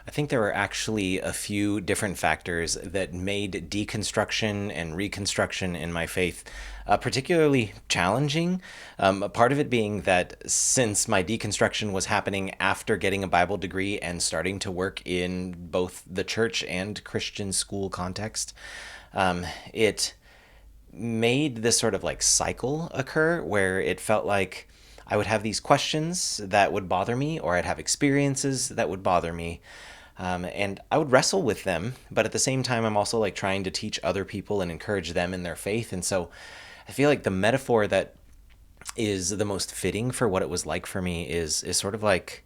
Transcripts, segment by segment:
I think there were actually a few different factors that made deconstruction and reconstruction in my faith particularly challenging. A part of it being that since my deconstruction was happening after getting a Bible degree and starting to work in both the church and Christian school context, it made this sort of like cycle occur where it felt like I would have these questions that would bother me, or I'd have experiences that would bother me. And I would wrestle with them, but at the same time, I'm also like trying to teach other people and encourage them in their faith. And so I feel like the metaphor that is the most fitting for what it was like for me is sort of like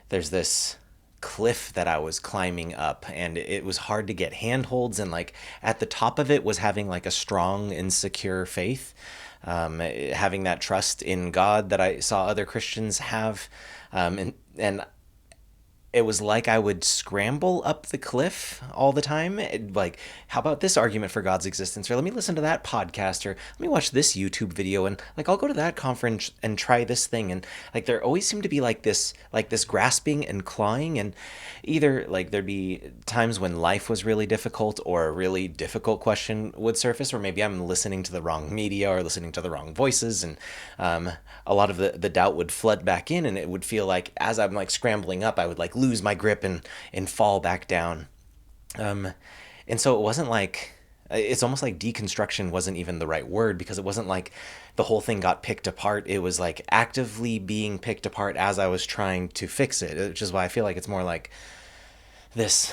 there's this cliff that I was climbing up, and it was hard to get handholds, and like at the top of it was having like a strong and secure faith, having that trust in God that I saw other Christians have, and it was like I would scramble up the cliff all the time. Like, how about this argument for God's existence? Or let me listen to that podcast, or let me watch this YouTube video, and like I'll go to that conference and try this thing. And like there always seemed to be like this grasping and clawing, and either like there'd be times when life was really difficult or a really difficult question would surface, or maybe I'm listening to the wrong media or listening to the wrong voices, and a lot of the doubt would flood back in, and it would feel like as I'm like scrambling up, I would like lose my grip and fall back down. Um, and so it wasn't like, it's almost like deconstruction wasn't even the right word, because it wasn't like the whole thing got picked apart. It was like actively being picked apart as I was trying to fix it, which is why I feel like it's more like this.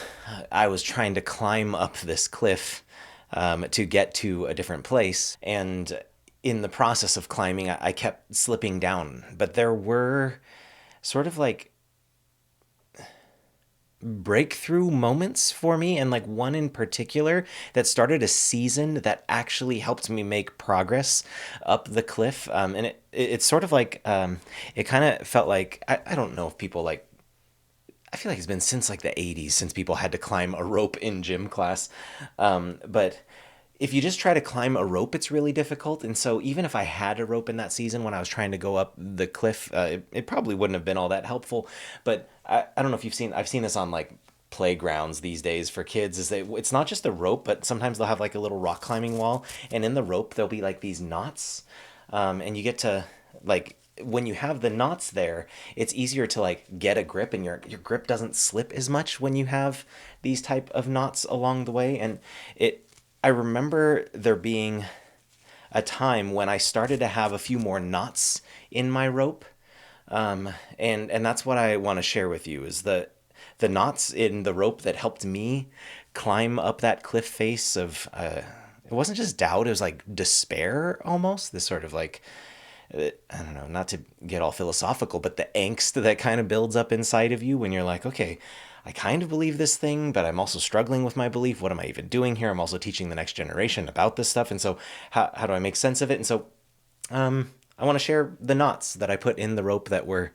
I was trying to climb up this cliff to get to a different place. And in the process of climbing, I kept slipping down. But there were sort of like breakthrough moments for me, and like one in particular that started a season that actually helped me make progress up the cliff. And it's sort of like it kind of felt like I don't know if people like, I feel like it's been since like the 80s since people had to climb a rope in gym class. But if you just try to climb a rope, it's really difficult. And so even if I had a rope in that season when I was trying to go up the cliff, it probably wouldn't have been all that helpful. But I don't know if I've seen this on like playgrounds these days for kids, is that it's not just a rope, but sometimes they'll have like a little rock climbing wall. And in the rope, there'll be like these knots. And you get to like, when you have the knots there, it's easier to like get a grip, and your grip doesn't slip as much when you have these type of knots along the way. And I remember there being a time when I started to have a few more knots in my rope. And that's what I want to share with you, is the knots in the rope that helped me climb up that cliff face of it wasn't just doubt, it was like despair almost. This sort of like I don't know, not to get all philosophical, but the angst that kind of builds up inside of you when you're like, okay, I kind of believe this thing, but I'm also struggling with my belief. What am I even doing here? I'm also teaching the next generation about this stuff. And so how do I make sense of it? And so I want to share the knots that I put in the rope that were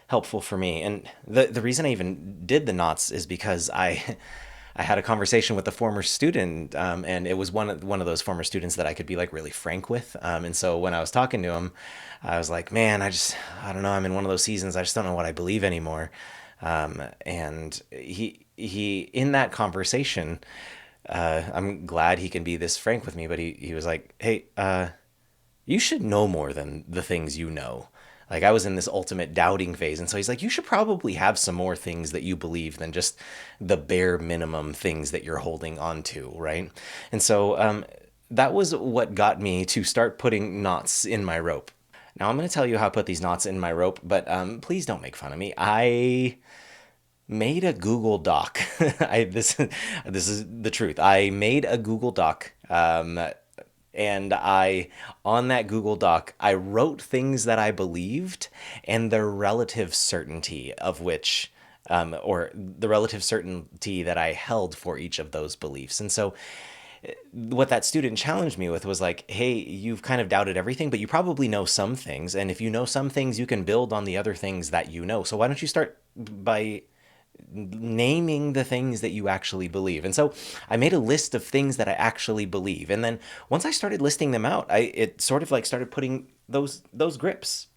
helpful for me. And the reason I even did the knots is because I had a conversation with a former student, and it was one of those former students that I could be like really frank with. And so when I was talking to him, I was like, man, I don't know, I'm in one of those seasons. I just don't know what I believe anymore. And he in that conversation, I'm glad he can be this frank with me, but he was like, hey, you should know more than the things you know. Like I was in this ultimate doubting phase. And so he's like, you should probably have some more things that you believe than just the bare minimum things that you're holding on to. Right. And so that was what got me to start putting knots in my rope. Now I'm going to tell you how I put these knots in my rope, but please don't make fun of me. I made a Google Doc. This is the truth. I made a Google Doc. And on that Google Doc, I wrote things that I believed and the relative certainty of which, or the relative certainty that I held for each of those beliefs. And so what that student challenged me with was like, hey, you've kind of doubted everything, but you probably know some things. And if you know some things, you can build on the other things that you know. So why don't you start by naming the things that you actually believe? And so I made a list of things that I actually believe. And then once I started listing them out, it sort of like started putting those grips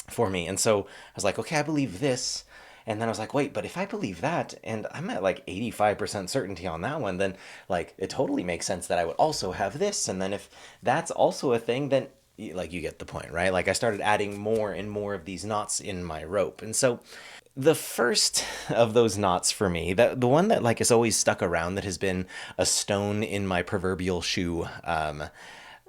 for me. And so I was like, okay, I believe this. And then I was like, wait, but if I believe that, and I'm at like 85% certainty on that one, then like it totally makes sense that I would also have this. And then if that's also a thing, then like you get the point, right? Like I started adding more and more of these knots in my rope. And so the first of those knots for me, that the one that like is always stuck around, that has been a stone in my proverbial shoe,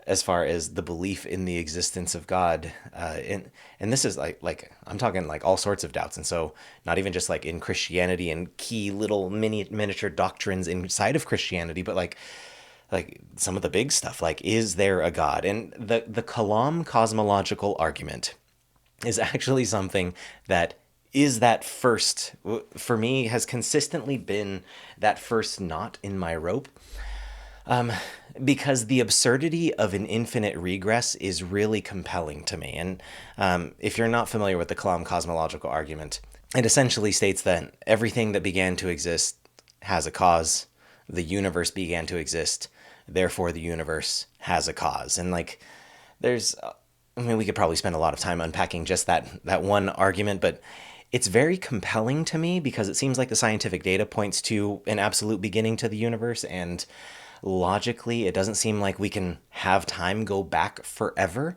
as far as the belief in the existence of God, and this is like I'm talking like all sorts of doubts, and so not even just like in Christianity and key little miniature doctrines inside of Christianity, but like some of the big stuff, like is there a God? And the Kalam cosmological argument is actually something that is that first, for me, has consistently been that first knot in my rope, because the absurdity of an infinite regress is really compelling to me. And if you're not familiar with the Kalam cosmological argument, it essentially states that everything that began to exist has a cause. The universe began to exist, therefore the universe has a cause. And like, there's, I mean, we could probably spend a lot of time unpacking just that one argument, but it's very compelling to me because it seems like the scientific data points to an absolute beginning to the universe, and logically it doesn't seem like we can have time go back forever,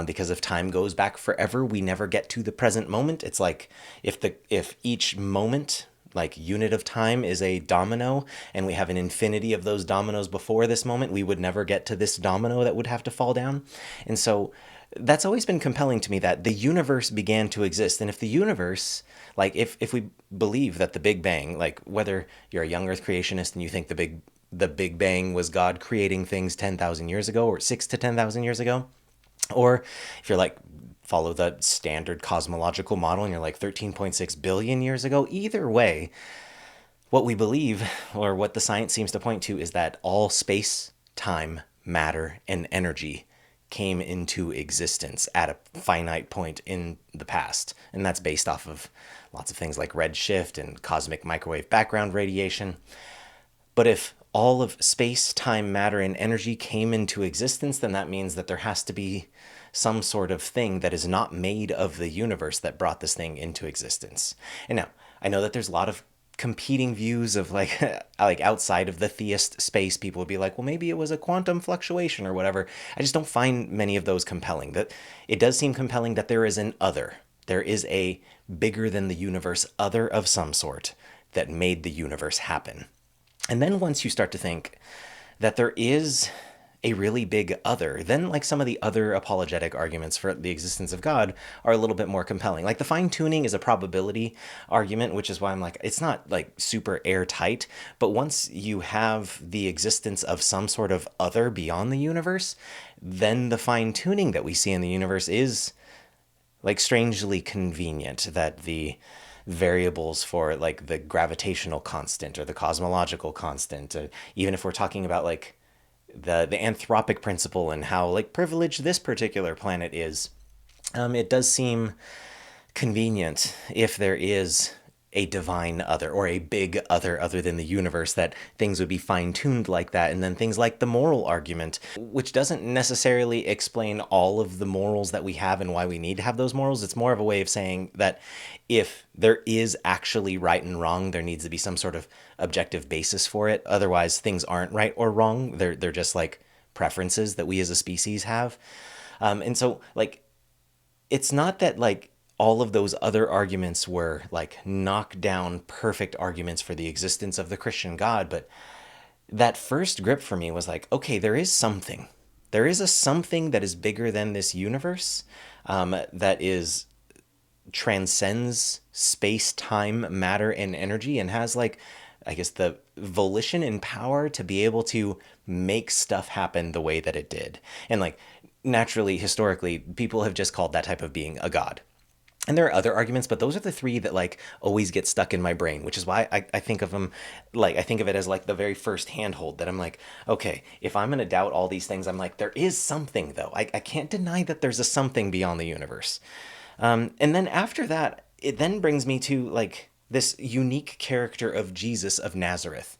because if time goes back forever, we never get to the present moment. It's like if each moment, like unit of time, is a domino, and we have an infinity of those dominoes before this moment, we would never get to this domino that would have to fall down. And so that's always been compelling to me, that the universe began to exist. And if the universe, like if we believe that the Big Bang, like whether you're a young earth creationist and you think the Big Bang was God creating things 10,000 years ago, or 6 to 10,000 years ago, or if you're like follow the standard cosmological model and you're like 13.6 billion years ago, either way, what we believe, or what the science seems to point to, is that all space, time, matter, and energy came into existence at a finite point in the past. And that's based off of lots of things like redshift and cosmic microwave background radiation. But if all of space, time, matter, and energy came into existence, then that means that there has to be some sort of thing that is not made of the universe that brought this thing into existence. And now, I know that there's a lot of competing views of like like outside of the theist space. People would be like, well, maybe it was a quantum fluctuation or whatever. I just don't find many of those compelling. That it does seem compelling that there is an other. There is a bigger than the universe other of some sort that made the universe happen. And then once you start to think that there is a really big other, then like some of the other apologetic arguments for the existence of God are a little bit more compelling. Like the fine tuning is a probability argument, which is why I'm like, it's not like super airtight, but once you have the existence of some sort of other beyond the universe, then the fine tuning that we see in the universe is like strangely convenient, that the variables for like the gravitational constant or the cosmological constant, even if we're talking about like the anthropic principle and how like privileged this particular planet is, it does seem convenient if there is a divine other, or a big other than the universe, that things would be fine-tuned like that. And then things like the moral argument, which doesn't necessarily explain all of the morals that we have and why we need to have those morals. It's more of a way of saying that if there is actually right and wrong, there needs to be some sort of objective basis for it. Otherwise, things aren't right or wrong. They're just like preferences that we as a species have. And so like, it's not that like all of those other arguments were like knockdown perfect arguments for the existence of the Christian God, but that first grip for me was like, okay, there is something. There is a something that is bigger than this universe, that is transcends space, time, matter, and energy, and has like, I guess, the volition and power to be able to make stuff happen the way that it did. And like, naturally, historically, people have just called that type of being a god. And there are other arguments, but those are the three that like always get stuck in my brain, which is why I think of them, like I think of it as like the very first handhold, that I'm like, okay, if I'm going to doubt all these things, I'm like, there is something though. I can't deny that there's a something beyond the universe. And then after that, it then brings me to like this unique character of Jesus of Nazareth.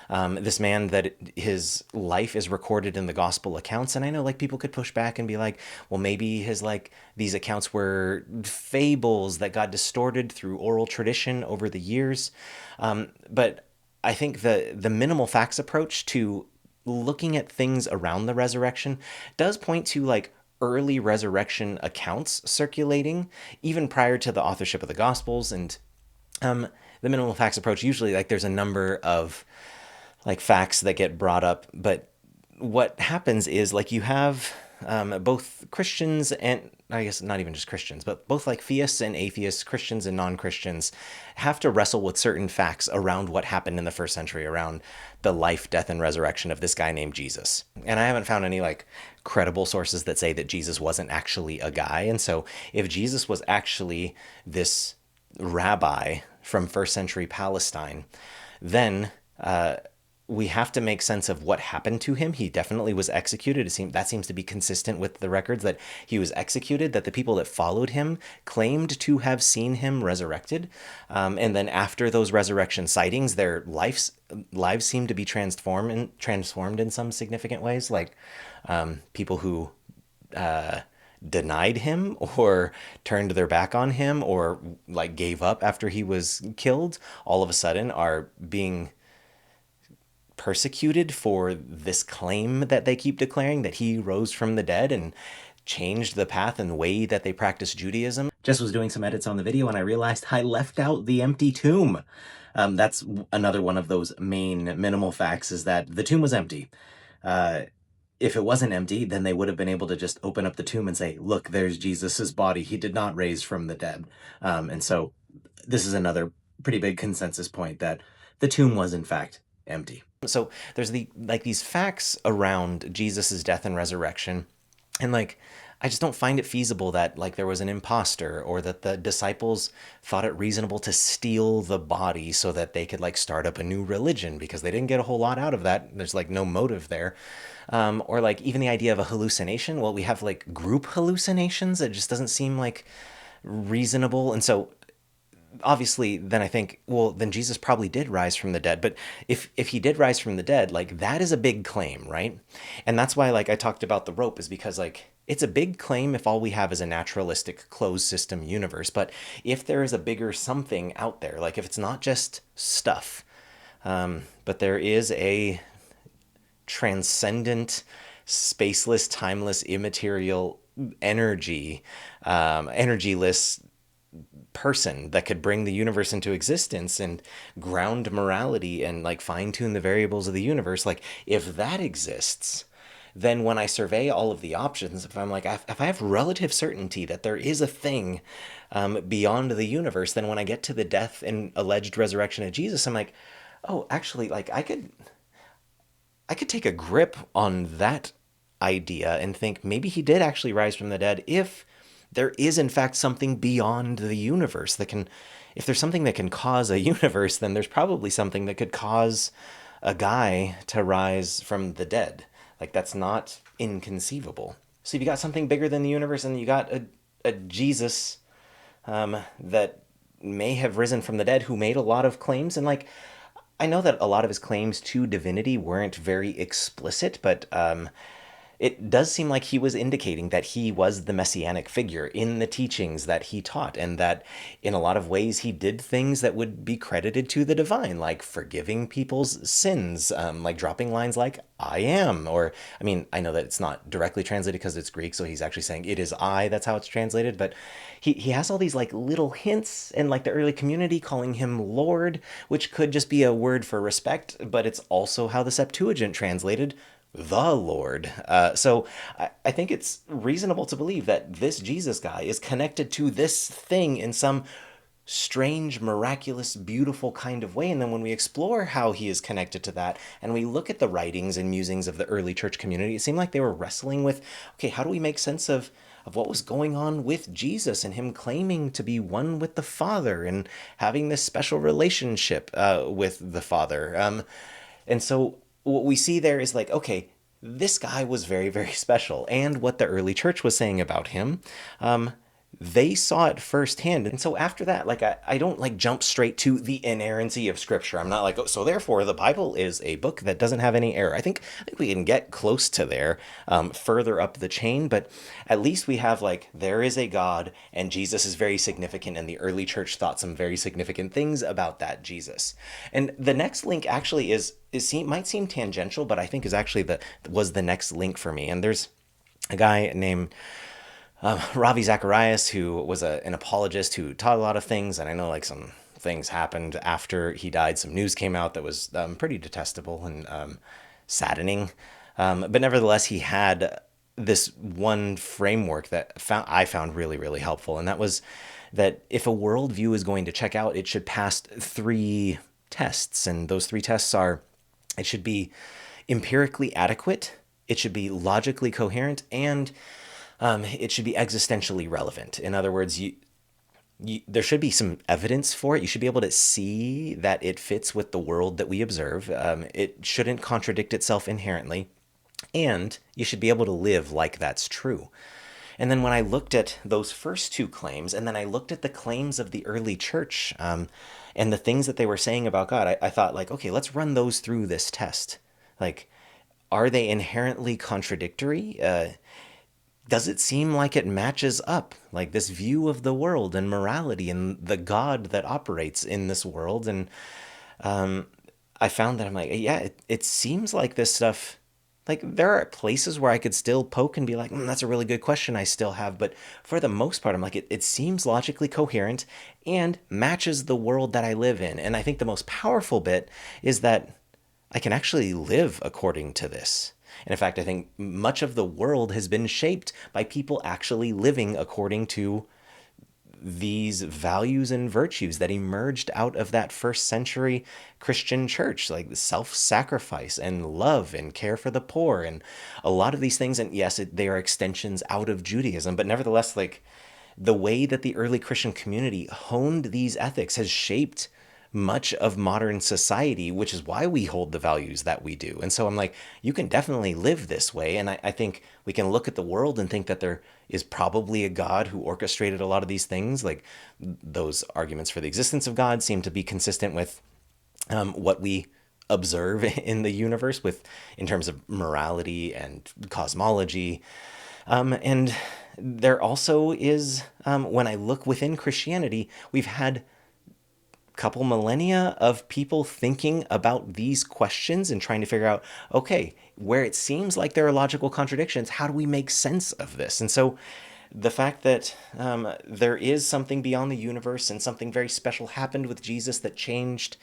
This man that his life is recorded in the gospel accounts. And I know like people could push back and be like, well, maybe his like these accounts were fables that got distorted through oral tradition over the years. But I think the minimal facts approach to looking at things around the resurrection does point to like early resurrection accounts circulating even prior to the authorship of the gospels. And um, the minimal facts approach usually like there's a number of like facts that get brought up, but what happens is like you have both Christians and I guess not even just Christians, but both like theists and atheists, Christians and non-Christians have to wrestle with certain facts around what happened in the first century around the life, death, and resurrection of this guy named Jesus. And I haven't found any like credible sources that say that Jesus wasn't actually a guy. And so if Jesus was actually this rabbi from first century Palestine, then we have to make sense of what happened to him. He definitely was executed. That seems to be consistent with the records that he was executed, that the people that followed him claimed to have seen him resurrected. And then after those resurrection sightings, their lives seem to be transformed in some significant ways. Like people who denied him or turned their back on him or like gave up after he was killed, all of a sudden are being persecuted for this claim that they keep declaring that he rose from the dead and changed the path and way that they practice Judaism. Just was doing some edits on the video and I realized I left out the empty tomb. That's another one of those main minimal facts, is that the tomb was empty. If it wasn't empty, then they would have been able to just open up the tomb and say, look, there's Jesus's body. He did not raise from the dead. And so this is another pretty big consensus point that the tomb was in fact empty. So there's these facts around Jesus's death and resurrection, and like I just don't find it feasible that like there was an imposter or that the disciples thought it reasonable to steal the body so that they could like start up a new religion, because they didn't get a whole lot out of that. There's like no motive there. Or like even the idea of a hallucination. Well, we have like group hallucinations. It just doesn't seem like reasonable. And so obviously then I think, well, then Jesus probably did rise from the dead. But if he did rise from the dead, like that is a big claim, right? And that's why like I talked about the rope, is because like it's a big claim if all we have is a naturalistic closed system universe. But if there is a bigger something out there, like if it's not just stuff, but there is a transcendent, spaceless, timeless, immaterial energy, energyless person that could bring the universe into existence and ground morality and like fine tune the variables of the universe, like if that exists, then when I survey all of the options, if I'm like, if I have relative certainty that there is a thing beyond the universe, then when I get to the death and alleged resurrection of Jesus, I'm like, oh, actually, like I could take a grip on that idea and think maybe he did actually rise from the dead if there is in fact something beyond the universe that can, if there's something that can cause a universe, then there's probably something that could cause a guy to rise from the dead. Like that's not inconceivable. So if you got something bigger than the universe and you got a Jesus that may have risen from the dead, who made a lot of claims, and like I know that a lot of his claims to divinity weren't very explicit, but it does seem like he was indicating that he was the messianic figure in the teachings that he taught, and that in a lot of ways he did things that would be credited to the divine, like forgiving people's sins, like dropping lines like I am, or I mean, I know that it's not directly translated because it's Greek, so he's actually saying it is I, that's how it's translated, but he has all these like little hints, and like the early community calling him Lord, which could just be a word for respect, but it's also how the Septuagint translated the Lord. So I think it's reasonable to believe that this Jesus guy is connected to this thing in some strange, miraculous, beautiful kind of way. And then when we explore how he is connected to that, and we look at the writings and musings of the early church community, it seemed like they were wrestling with, okay, how do we make sense of what was going on with Jesus and him claiming to be one with the Father and having this special relationship with the Father. And so what we see there is like, okay, this guy was very, very special. And what the early church was saying about him, they saw it firsthand. And so after that, like I don't like jump straight to the inerrancy of scripture. I'm not like, oh, so therefore the Bible is a book that doesn't have any error. I think we can get close to there, further up the chain, but at least we have like there is a God and Jesus is very significant, and the early church thought some very significant things about that Jesus. And the next link actually might seem tangential, but I think is actually the next link for me. And there's a guy named Ravi Zacharias, who was an apologist who taught a lot of things, and I know like some things happened after he died. Some news came out that was pretty detestable and saddening, but nevertheless, he had this one framework that I found really really helpful, and that was that if a worldview is going to check out, it should pass three tests, and those three tests are: it should be empirically adequate, it should be logically coherent, and it should be existentially relevant. In other words, there should be some evidence for it. You should be able to see that it fits with the world that we observe. It shouldn't contradict itself inherently. And you should be able to live like that's true. And then when I looked at those first two claims, and then I looked at the claims of the early church, and the things that they were saying about God, I thought, like, okay, let's run those through this test. Like, are they inherently contradictory? Does it seem like it matches up, like this view of the world and morality and the God that operates in this world? And I found that I'm like, yeah, it seems like this stuff, like there are places where I could still poke and be like, that's a really good question I still have. But for the most part, I'm like, it seems logically coherent and matches the world that I live in. And I think the most powerful bit is that I can actually live according to this. And in fact, I think much of the world has been shaped by people actually living according to these values and virtues that emerged out of that first century Christian church, like self-sacrifice and love and care for the poor and a lot of these things. And yes, they are extensions out of Judaism, but nevertheless, like the way that the early Christian community honed these ethics has shaped much of modern society, which is why we hold the values that we do. And so I'm like, you can definitely live this way. And I think we can look at the world and think that there is probably a God who orchestrated a lot of these things. Like those arguments for the existence of God seem to be consistent with what we observe in the universe with in terms of morality and cosmology. And there also is, when I look within Christianity, we've had couple millennia of people thinking about these questions and trying to figure out, okay, where it seems like there are logical contradictions, how do we make sense of this? And so the fact that there is something beyond the universe and something very special happened with Jesus that changed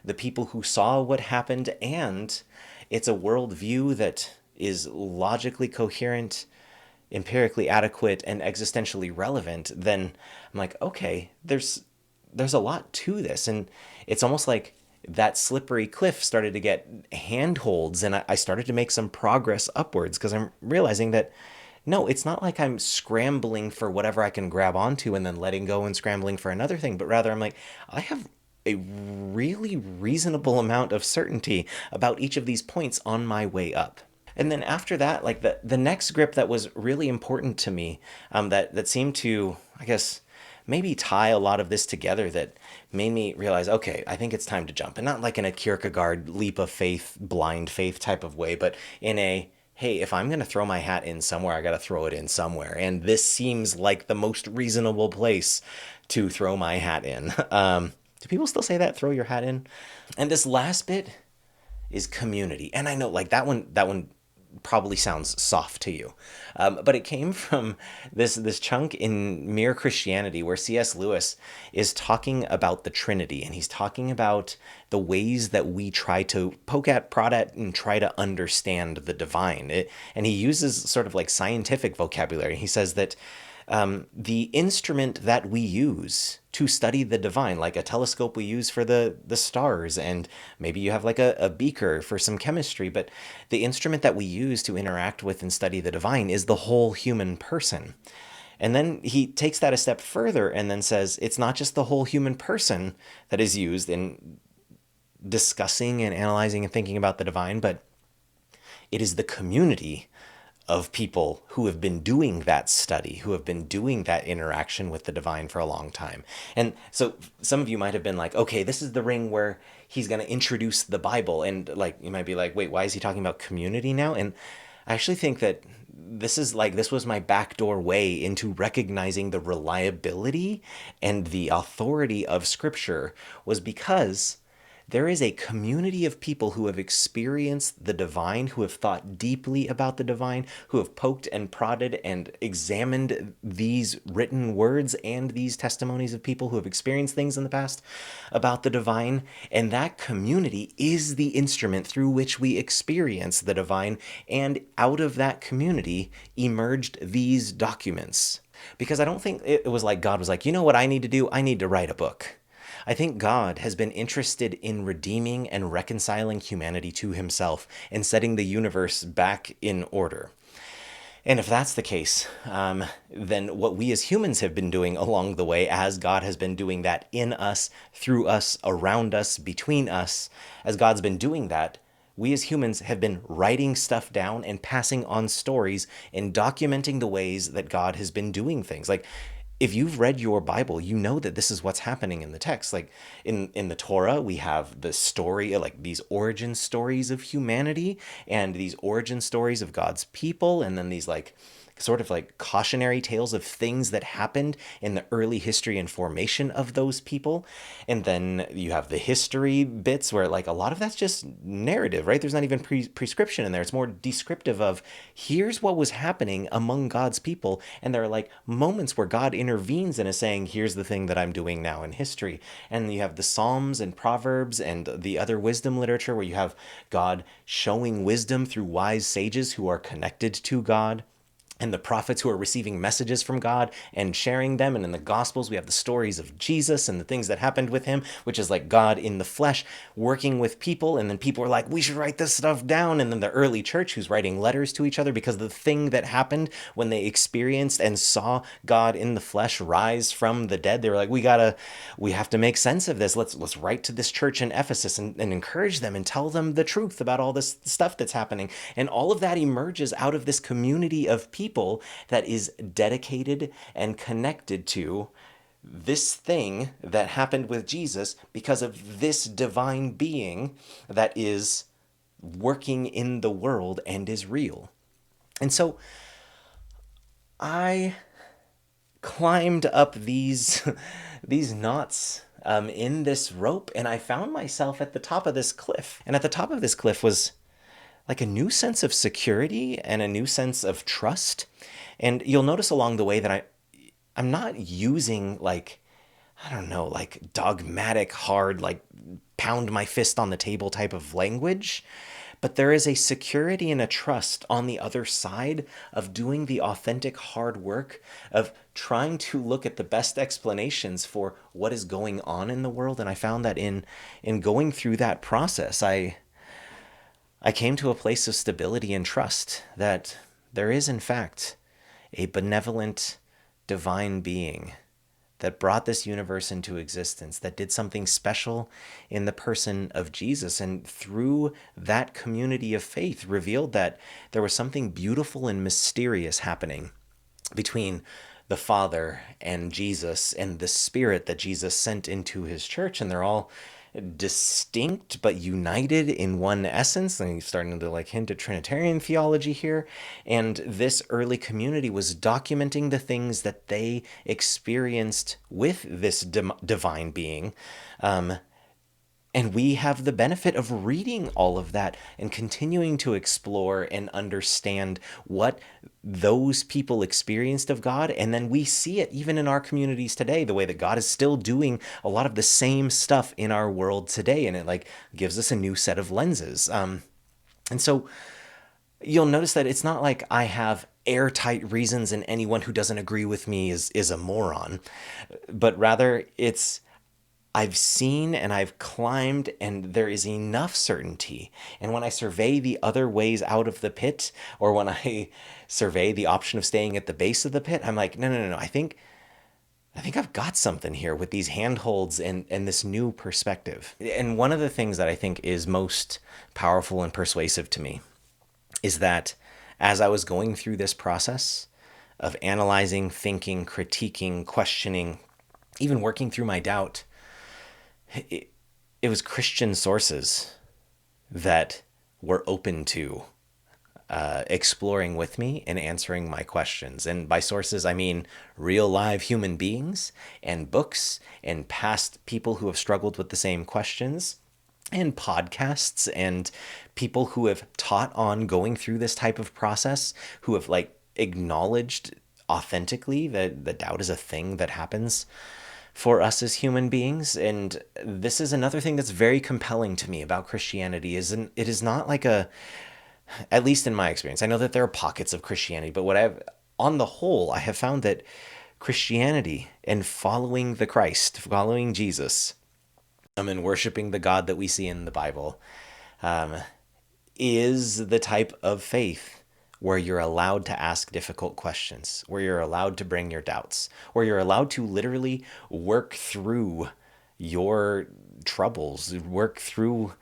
the people who saw what happened, and it's a worldview that is logically coherent, empirically adequate, and existentially relevant, then I'm like, okay, there's a lot to this. And it's almost like that slippery cliff started to get handholds, and I started to make some progress upwards because I'm realizing that no, it's not like I'm scrambling for whatever I can grab onto and then letting go and scrambling for another thing, but rather I'm like, I have a really reasonable amount of certainty about each of these points on my way up. And then after that, like the next grip that was really important to me, that seemed to, I guess, maybe tie a lot of this together, that made me realize, okay, I think it's time to jump. And not like in a Kierkegaard leap of faith, blind faith type of way, but in a, hey, if I'm going to throw my hat in somewhere, I got to throw it in somewhere. And this seems like the most reasonable place to throw my hat in. Do people still say that? Throw your hat in? And this last bit is community. And I know like that one probably sounds soft to you. But it came from this chunk in Mere Christianity where C.S. Lewis is talking about the Trinity, and he's talking about the ways that we try to poke at, prod at, and try to understand the divine. And he uses sort of like scientific vocabulary. He says that the instrument that we use to study the divine, like a telescope we use for the stars, and maybe you have like a beaker for some chemistry, but the instrument that we use to interact with and study the divine is the whole human person. And then he takes that a step further and then says it's not just the whole human person that is used in discussing and analyzing and thinking about the divine, but it is the community of people who have been doing that study, who have been doing that interaction with the divine for a long time. And so some of you might have been like, okay, this is the ring where he's going to introduce the Bible. And like, you might be like, wait, why is he talking about community now? And I actually think that this was my backdoor way into recognizing the reliability and the authority of Scripture, was because there is a community of people who have experienced the divine, who have thought deeply about the divine, who have poked and prodded and examined these written words and these testimonies of people who have experienced things in the past about the divine. And that community is the instrument through which we experience the divine. And out of that community emerged these documents. Because I don't think it was like God was like, you know what I need to do? I need to write a book. I think God has been interested in redeeming and reconciling humanity to himself and setting the universe back in order. And if that's the case, then what we as humans have been doing along the way, as God has been doing that in us, through us, around us, between us, as God's been doing that, we as humans have been writing stuff down and passing on stories and documenting the ways that God has been doing things. Like, if you've read your Bible, you know that this is what's happening in the text. Like in the Torah, we have the story, like these origin stories of humanity and these origin stories of God's people, and then these like sort of like cautionary tales of things that happened in the early history and formation of those people. And then you have the history bits where like a lot of that's just narrative, right? There's not even prescription in there. It's more descriptive of here's what was happening among God's people. And there are like moments where God intervenes and is saying, here's the thing that I'm doing now in history. And you have the Psalms and Proverbs and the other wisdom literature where you have God showing wisdom through wise sages who are connected to God, and the prophets who are receiving messages from God and sharing them. And in the Gospels, we have the stories of Jesus and the things that happened with him, which is like God in the flesh working with people. And then people are like, we should write this stuff down. And then the early church who's writing letters to each other because the thing that happened when they experienced and saw God in the flesh rise from the dead, they were like, we have to make sense of this. Let's write to this church in Ephesus and encourage them and tell them the truth about all this stuff that's happening. And all of that emerges out of this community of people that is dedicated and connected to this thing that happened with Jesus because of this divine being that is working in the world and is real. And so I climbed up these these knots in this rope, and I found myself at the top of this cliff. And at the top of this cliff was like a new sense of security and a new sense of trust. And you'll notice along the way that I'm not using like, I don't know, like dogmatic, hard, like pound my fist on the table type of language. But there is a security and a trust on the other side of doing the authentic hard work of trying to look at the best explanations for what is going on in the world. And I found that in going through that process, I came to a place of stability and trust that there is, in fact, a benevolent divine being that brought this universe into existence, that did something special in the person of Jesus. And through that community of faith, revealed that there was something beautiful and mysterious happening between the Father and Jesus and the Spirit that Jesus sent into his church. And they're all distinct but united in one essence. And he's starting to like hint at Trinitarian theology here. And this early community was documenting the things that they experienced with this divine being. And we have the benefit of reading all of that and continuing to explore and understand what those people experienced of God. And then we see it even in our communities today, the way that God is still doing a lot of the same stuff in our world today. And it like gives us a new set of lenses. And so you'll notice that it's not like I have airtight reasons and anyone who doesn't agree with me is a moron, but rather I've seen and I've climbed, and there is enough certainty. And when I survey the other ways out of the pit, or when I survey the option of staying at the base of the pit, I'm like, no. I think I've got something here with these handholds and this new perspective. And one of the things that I think is most powerful and persuasive to me is that as I was going through this process of analyzing, thinking, critiquing, questioning, even working through my doubt, it, it was Christian sources that were open to exploring with me and answering my questions. And by sources, I mean real live human beings and books and past people who have struggled with the same questions and podcasts and people who have taught on going through this type of process, who have like acknowledged authentically that the doubt is a thing that happens for us as human beings. And this is another thing that's very compelling to me about Christianity. It is not like a, at least in my experience, I know that there are pockets of Christianity, but on the whole, I have found that Christianity and following the Christ, following Jesus, and worshiping the God that we see in the Bible, is the type of faith where you're allowed to ask difficult questions, where you're allowed to bring your doubts, where you're allowed to literally work through your troubles, work through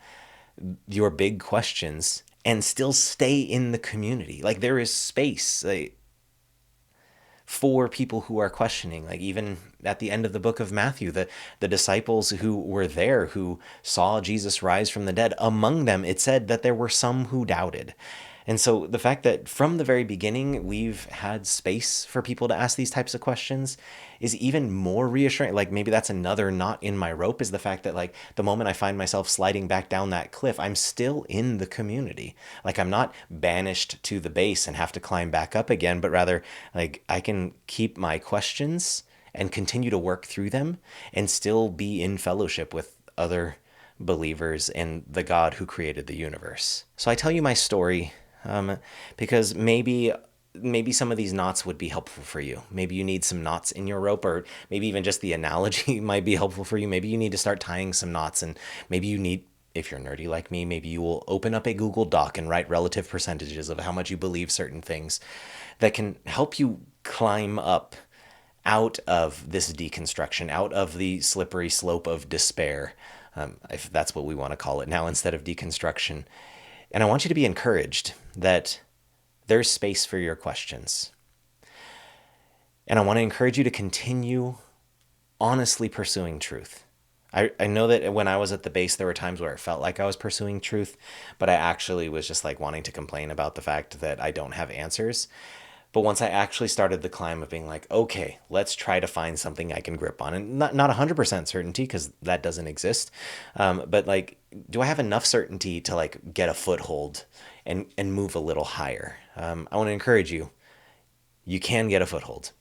your big questions, and still stay in the community. Like there is space for people who are questioning. Like even at the end of the book of Matthew, the disciples who were there, who saw Jesus rise from the dead, among them, it said that there were some who doubted. And so the fact that from the very beginning we've had space for people to ask these types of questions is even more reassuring. Like maybe that's another knot in my rope, is the fact that like the moment I find myself sliding back down that cliff, I'm still in the community. Like I'm not banished to the base and have to climb back up again, but rather like I can keep my questions and continue to work through them and still be in fellowship with other believers in the God who created the universe. So I tell you my story because maybe some of these knots would be helpful for you. Maybe you need some knots in your rope, or maybe even just the analogy might be helpful for you. Maybe you need to start tying some knots, and maybe you need, if you're nerdy like me, maybe you will open up a Google Doc and write relative percentages of how much you believe certain things that can help you climb up out of this deconstruction, out of the slippery slope of despair, if that's what we want to call it now instead of deconstruction. And I want you to be encouraged that there's space for your questions. And I want to encourage you to continue honestly pursuing truth. I know that when I was at the base, there were times where it felt like I was pursuing truth, but I actually was just like wanting to complain about the fact that I don't have answers. But once I actually started the climb of being like, okay, let's try to find something I can grip on, and not 100% certainty, because that doesn't exist. But like, do I have enough certainty to like get a foothold and move a little higher? I want to encourage you. You can get a foothold.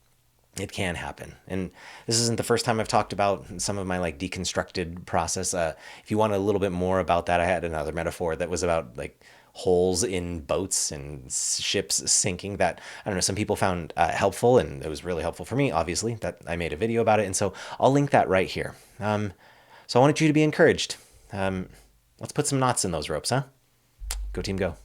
It can happen. And this isn't the first time I've talked about some of my like deconstructed process. If you want a little bit more about that, I had another metaphor that was about like holes in boats and ships sinking that, I don't know, some people found helpful, and it was really helpful for me, obviously, that I made a video about it. And so I'll link that right here. So I wanted you to be encouraged. Let's put some knots in those ropes, huh? Go team, go.